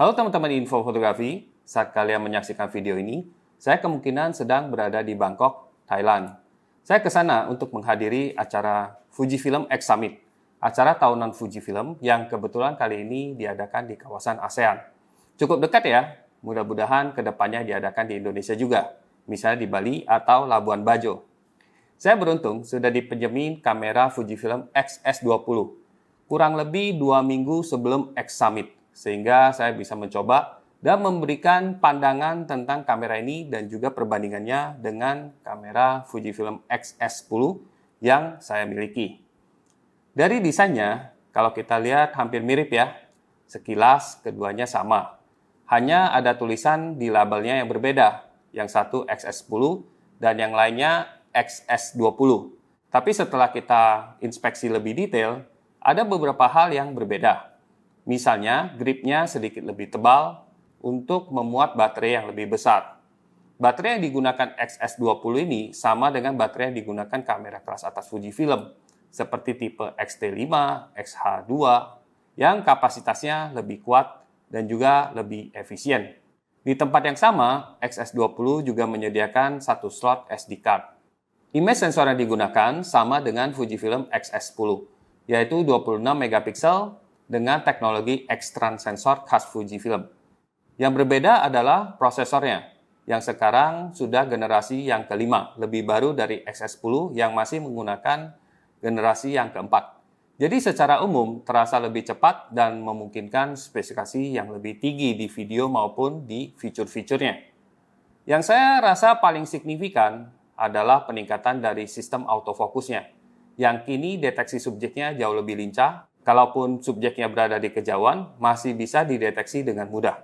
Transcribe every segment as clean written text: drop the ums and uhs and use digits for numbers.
Halo teman-teman Info Fotografi, saat kalian menyaksikan video ini, saya kemungkinan sedang berada di Bangkok, Thailand. Saya ke sana untuk menghadiri acara Fujifilm X Summit, acara tahunan Fujifilm yang kebetulan kali ini diadakan di kawasan ASEAN. Cukup dekat ya, mudah-mudahan kedepannya diadakan di Indonesia juga, misalnya di Bali atau Labuan Bajo. Saya beruntung sudah dipinjemin kamera Fujifilm X-S20, kurang lebih 2 minggu sebelum X Summit, sehingga saya bisa mencoba dan memberikan pandangan tentang kamera ini dan juga perbandingannya dengan kamera Fujifilm X-S10 yang saya miliki. Dari desainnya, kalau kita lihat hampir mirip ya, sekilas keduanya sama. Hanya ada tulisan di labelnya yang berbeda, yang satu XS10 dan yang lainnya XS20. Tapi setelah kita inspeksi lebih detail, ada beberapa hal yang berbeda. Misalnya, gripnya sedikit lebih tebal untuk memuat baterai yang lebih besar. Baterai yang digunakan XS20 ini sama dengan baterai yang digunakan kamera kelas atas Fujifilm, seperti tipe X-T5, X-H2, yang kapasitasnya lebih kuat dan juga lebih efisien. Di tempat yang sama, XS20 juga menyediakan satu slot SD card. Image sensor yang digunakan sama dengan Fujifilm X-S10, yaitu 26 megapiksel dengan teknologi X-Trans sensor khas Fujifilm. Yang berbeda adalah prosesornya, yang sekarang sudah generasi yang kelima, lebih baru dari X-S10 yang masih menggunakan generasi yang keempat. Jadi secara umum terasa lebih cepat dan memungkinkan spesifikasi yang lebih tinggi di video maupun di fitur-fiturnya. Yang saya rasa paling signifikan adalah peningkatan dari sistem autofokusnya, yang kini deteksi subjeknya jauh lebih lincah. Kalaupun subjeknya berada di kejauhan, masih bisa dideteksi dengan mudah.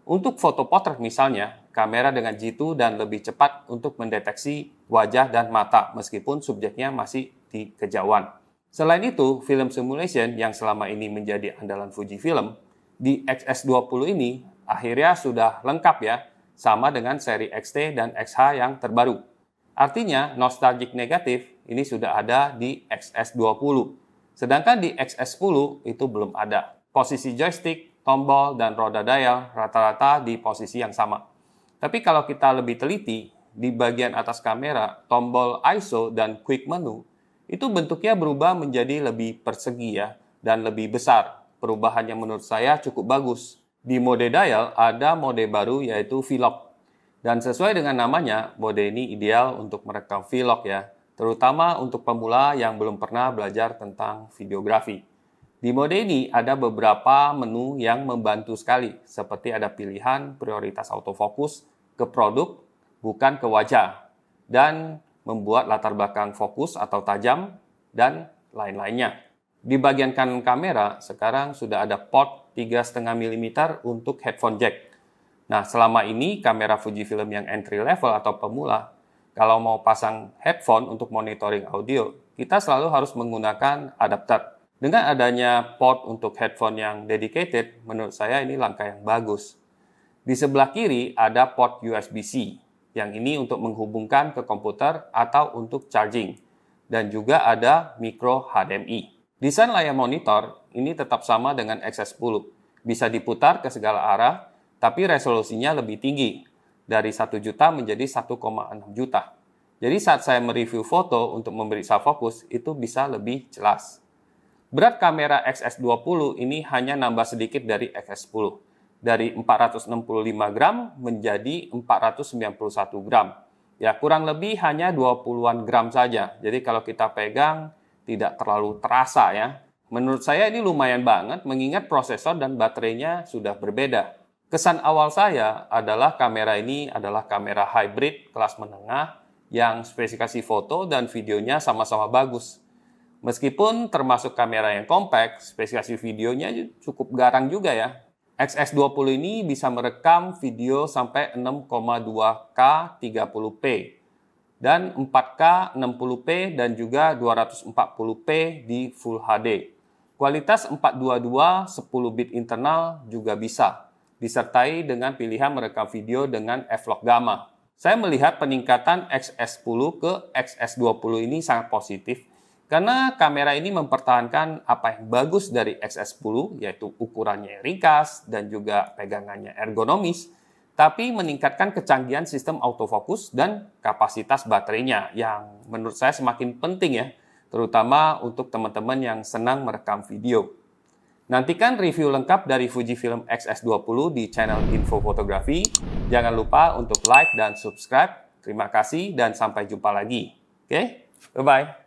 Untuk foto potret misalnya, kamera dengan jitu dan lebih cepat untuk mendeteksi wajah dan mata meskipun subjeknya masih di kejauhan. Selain itu, film simulation yang selama ini menjadi andalan Fujifilm, di XS20 ini akhirnya sudah lengkap ya, sama dengan seri XT dan XH yang terbaru. Artinya, nostalgic negatif ini sudah ada di XS20. Sedangkan di XS10 itu belum ada. Posisi joystick, tombol, dan roda dial rata-rata di posisi yang sama. Tapi kalau kita lebih teliti, di bagian atas kamera, tombol ISO dan quick menu, itu bentuknya berubah menjadi lebih persegi ya, dan lebih besar. Perubahan yang menurut saya cukup bagus. Di mode dial ada mode baru yaitu vlog. Dan sesuai dengan namanya, mode ini ideal untuk merekam vlog ya, terutama untuk pemula yang belum pernah belajar tentang videografi. Di mode ini ada beberapa menu yang membantu sekali, seperti ada pilihan prioritas autofokus ke produk, bukan ke wajah, dan membuat latar belakang fokus atau tajam, dan lain-lainnya. Di bagian kanan kamera, sekarang sudah ada port 3,5 mm untuk headphone jack. Nah, selama ini kamera Fujifilm yang entry level atau pemula, kalau mau pasang headphone untuk monitoring audio, kita selalu harus menggunakan adapter. Dengan adanya port untuk headphone yang dedicated, menurut saya ini langkah yang bagus. Di sebelah kiri ada port USB-C, yang ini untuk menghubungkan ke komputer atau untuk charging. Dan juga ada micro HDMI. Desain layar monitor ini tetap sama dengan XS10. Bisa diputar ke segala arah, tapi resolusinya lebih tinggi, dari 1 juta menjadi 1,6 juta. Jadi saat saya mereview foto untuk memeriksa fokus, itu bisa lebih jelas. Berat kamera XS20 ini hanya nambah sedikit dari XS10, dari 465 gram menjadi 491 gram. Ya, kurang lebih hanya 20-an gram saja. Jadi kalau kita pegang, tidak terlalu terasa ya. Menurut saya ini lumayan banget, mengingat prosesor dan baterainya sudah berbeda. Kesan awal saya adalah kamera ini adalah kamera hybrid kelas menengah yang spesifikasi foto dan videonya sama-sama bagus. Meskipun termasuk kamera yang compact, spesifikasi videonya cukup garang juga ya. XS20 ini bisa merekam video sampai 6,2K 30p dan 4K 60p dan juga 240p di Full HD. Kualitas 422 10 bit internal juga bisa, disertai dengan pilihan merekam video dengan f-log gamma. Saya melihat peningkatan XS10 ke XS20 ini sangat positif Karena kamera ini mempertahankan apa yang bagus dari XS10, yaitu ukurannya ringkas dan juga pegangannya ergonomis, tapi meningkatkan kecanggihan sistem autofocus dan kapasitas baterainya yang menurut saya semakin penting ya, terutama untuk teman-teman yang senang merekam video. Nantikan review lengkap dari Fujifilm X-S20 di channel Info Fotografi. Jangan lupa untuk like dan subscribe. Terima kasih dan sampai jumpa lagi. Oke, bye-bye.